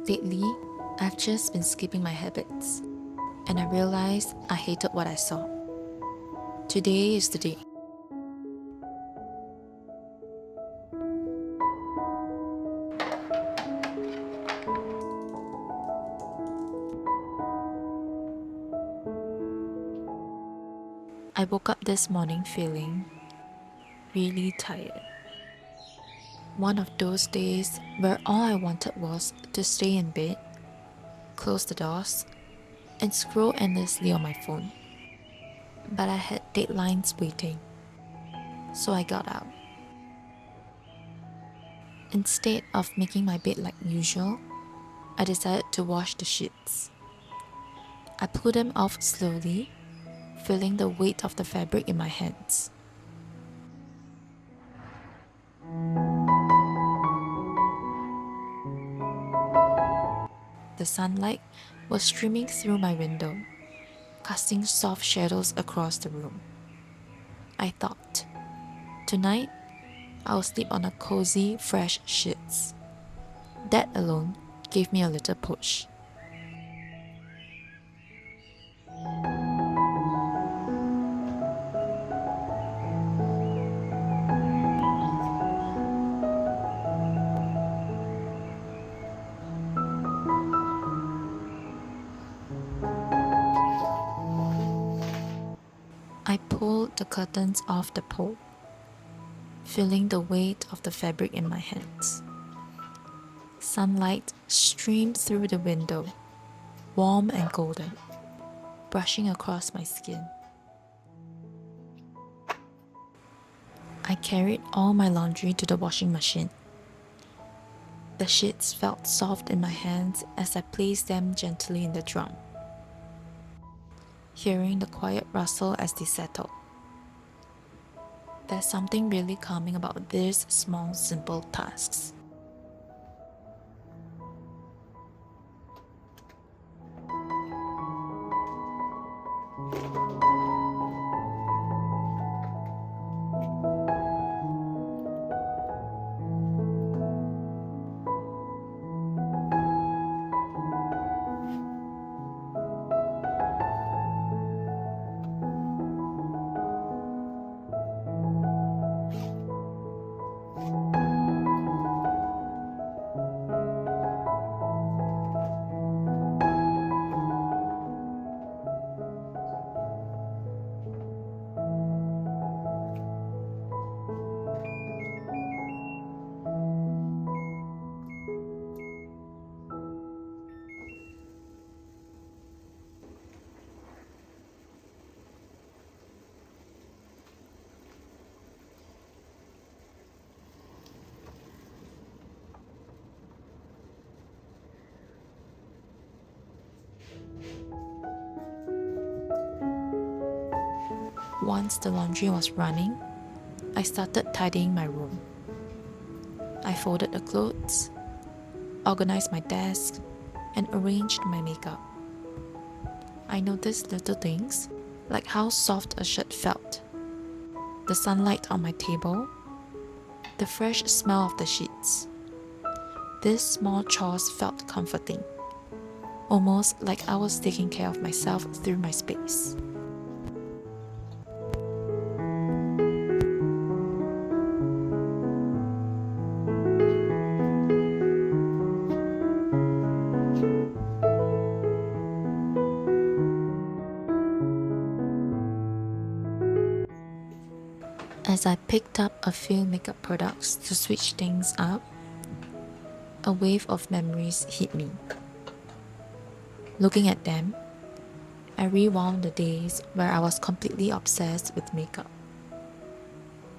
Lately, I've just been skipping my habits, and I realized I hated what I saw. Today is the day. I woke up this morning feeling really tired. One of those days where all I wanted was to stay in bed, close the doors, and scroll endlessly on my phone. But I had deadlines waiting, so I got out. Instead of making my bed like usual, I decided to wash the sheets. I pulled them off slowly, feeling the weight of the fabric in my hands. The sunlight was streaming through my window, casting soft shadows across the room. I thought, tonight I'll sleep on a cozy, fresh sheets. That alone gave me a little push. I pulled the curtains off the pole, feeling the weight of the fabric in my hands. Sunlight streamed through the window, warm and golden, brushing across my skin. I carried all my laundry to the washing machine. The sheets felt soft in my hands as I placed them gently in the drum, hearing the quiet rustle as they settled. There's something really calming about these small, simple tasks. Once the laundry was running, I started tidying my room. I folded the clothes, organized my desk, and arranged my makeup. I noticed little things, like how soft a shirt felt, the sunlight on my table, the fresh smell of the sheets. These small chores felt comforting, almost like I was taking care of myself through my space. As I picked up a few makeup products to switch things up, a wave of memories hit me. Looking at them, I rewound the days where I was completely obsessed with makeup,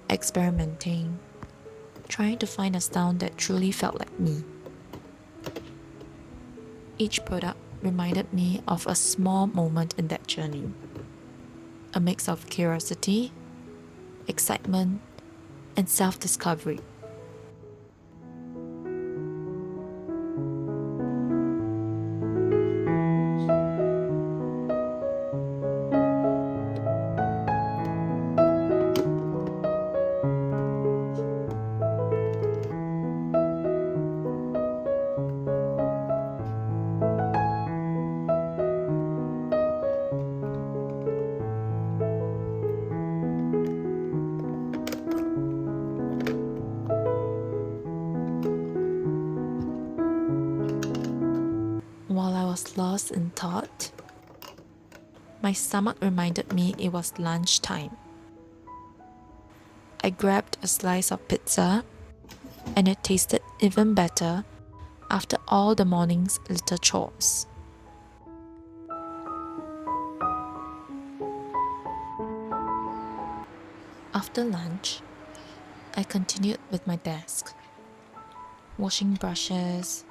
experimenting, trying to find a sound that truly felt like me. Each product reminded me of a small moment in that journey, a mix of curiosity, excitement, and self-discovery. was lost in thought, my stomach reminded me it was lunchtime. I grabbed a slice of pizza, and it tasted even better after all the morning's little chores. After lunch, I continued with my desk, washing brushes,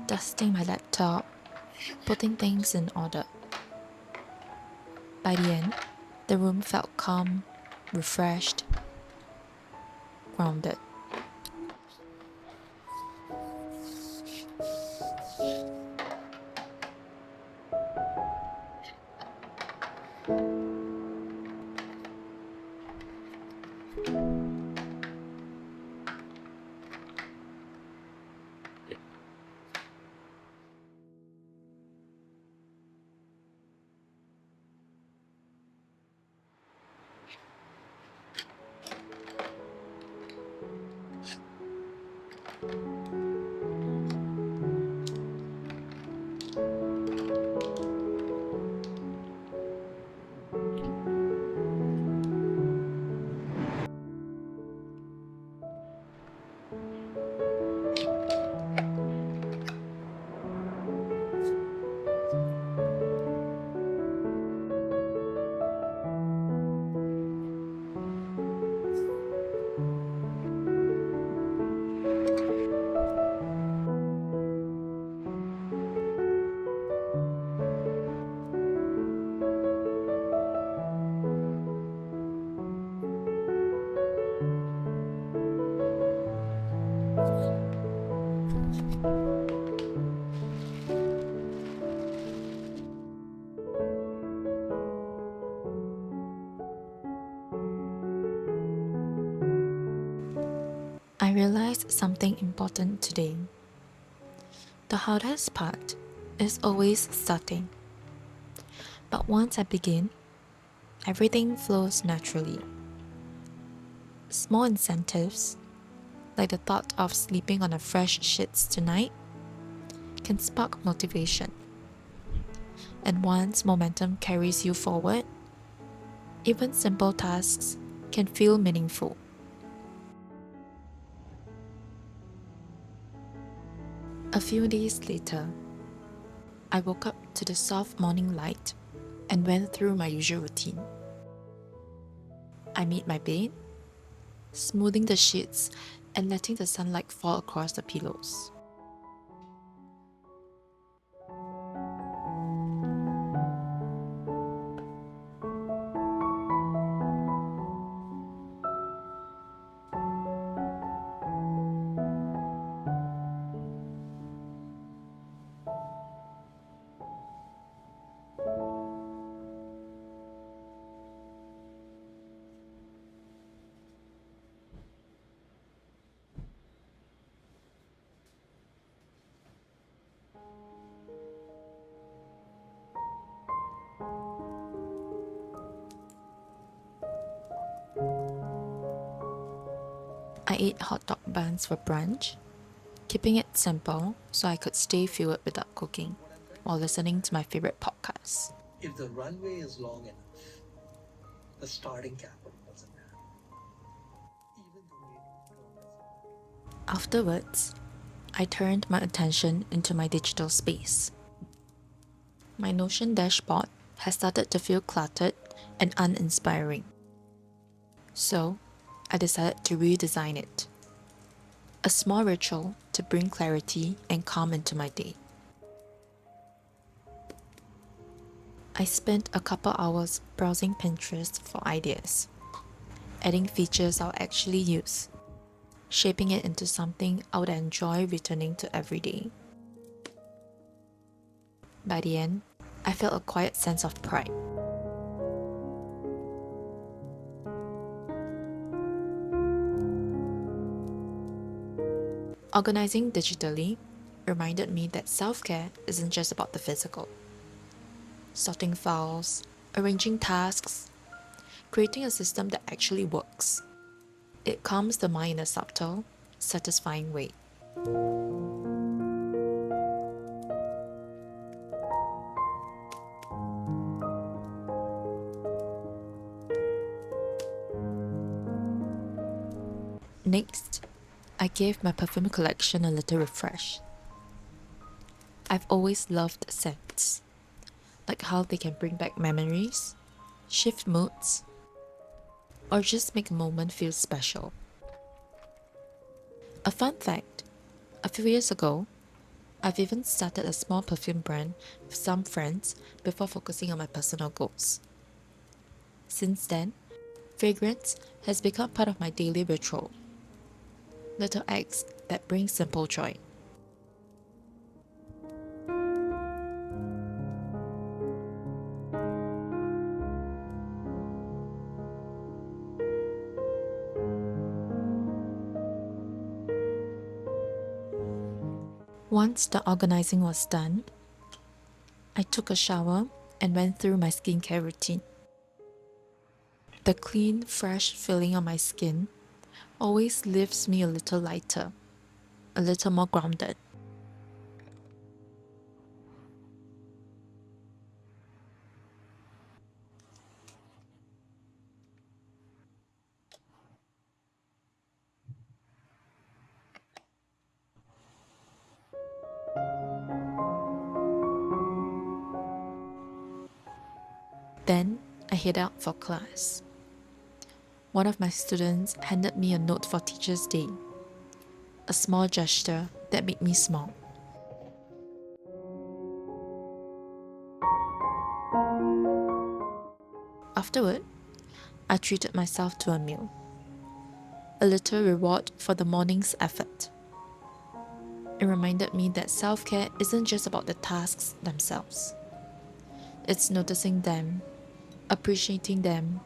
dusting my laptop, putting things in order. By the end, the room felt calm, refreshed, grounded. I realized something important today. The hardest part is always starting. But once I begin, everything flows naturally. Small incentives, like the thought of sleeping on a fresh sheets tonight, can spark motivation. And once momentum carries you forward, even simple tasks can feel meaningful. A few days later, I woke up to the soft morning light and went through my usual routine. I made my bed, smoothing the sheets and letting the sunlight fall across the pillows. I ate hot dog buns for brunch, keeping it simple so I could stay fueled without cooking while listening to my favorite podcasts. If the runway is long enough, the starting capital doesn't matter. Even the waiting period doesn't. Afterwards, I turned my attention into my digital space. My Notion dashboard has started to feel cluttered and uninspiring. So, I decided to redesign it. A small ritual to bring clarity and calm into my day. I spent a couple hours browsing Pinterest for ideas, adding features I'll actually use, shaping it into something I would enjoy returning to every day. By the end, I felt a quiet sense of pride. Organizing digitally reminded me that self-care isn't just about the physical. Sorting files, arranging tasks, creating a system that actually works. It calms the mind in a subtle, satisfying way. Next, I gave my perfume collection a little refresh. I've always loved scents, like how they can bring back memories, shift moods, or just make a moment feel special. A fun fact, a few years ago, I've even started a small perfume brand with some friends before focusing on my personal goals. Since then, fragrance has become part of my daily ritual. Little acts that bring simple joy. Once the organizing was done, I took a shower and went through my skincare routine. The clean, fresh feeling on my skin always leaves me a little lighter, a little more grounded. Then I head out for class. One of my students handed me a note for Teacher's Day, a small gesture that made me smile. Afterward, I treated myself to a meal, a little reward for the morning's effort. It reminded me that self-care isn't just about the tasks themselves. It's noticing them, appreciating them,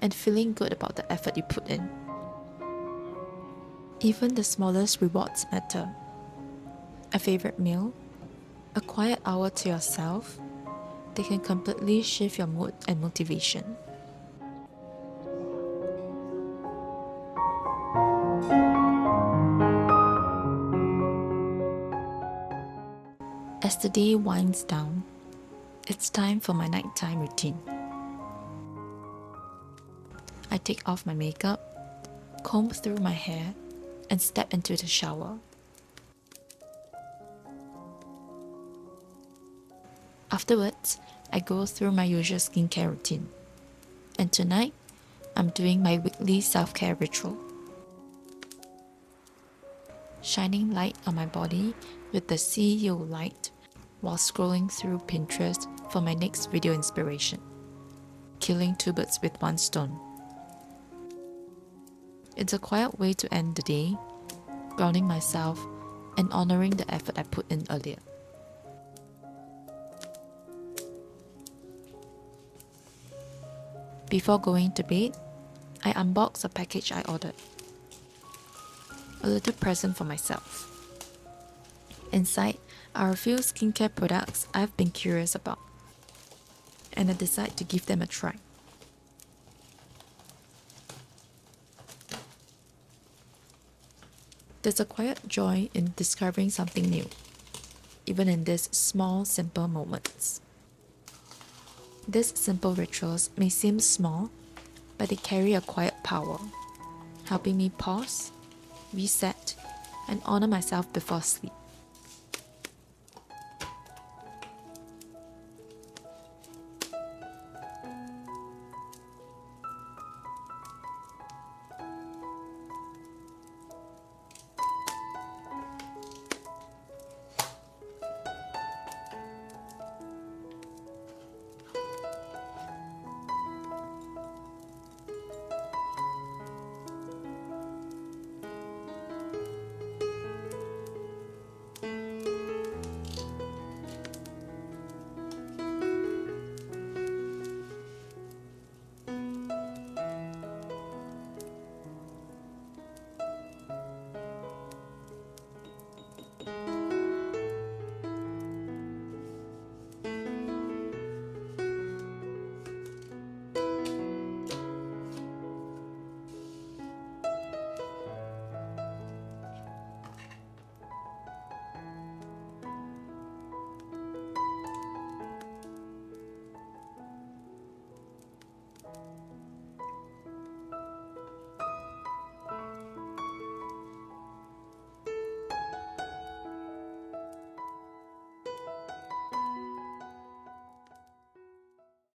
and feeling good about the effort you put in. Even the smallest rewards matter. A favorite meal, a quiet hour to yourself, they can completely shift your mood and motivation. As the day winds down, it's time for my nighttime routine. I take off my makeup, comb through my hair, and step into the shower. Afterwards, I go through my usual skincare routine. And tonight, I'm doing my weekly self-care ritual. Shining light on my body with the CEO light while scrolling through Pinterest for my next video inspiration. Killing two birds with one stone. It's a quiet way to end the day, grounding myself and honoring the effort I put in earlier. Before going to bed, I unbox a package I ordered. A little present for myself. Inside are a few skincare products I've been curious about, and I decide to give them a try. There's a quiet joy in discovering something new, even in these small, simple moments. These simple rituals may seem small, but they carry a quiet power, helping me pause, reset, and honor myself before sleep.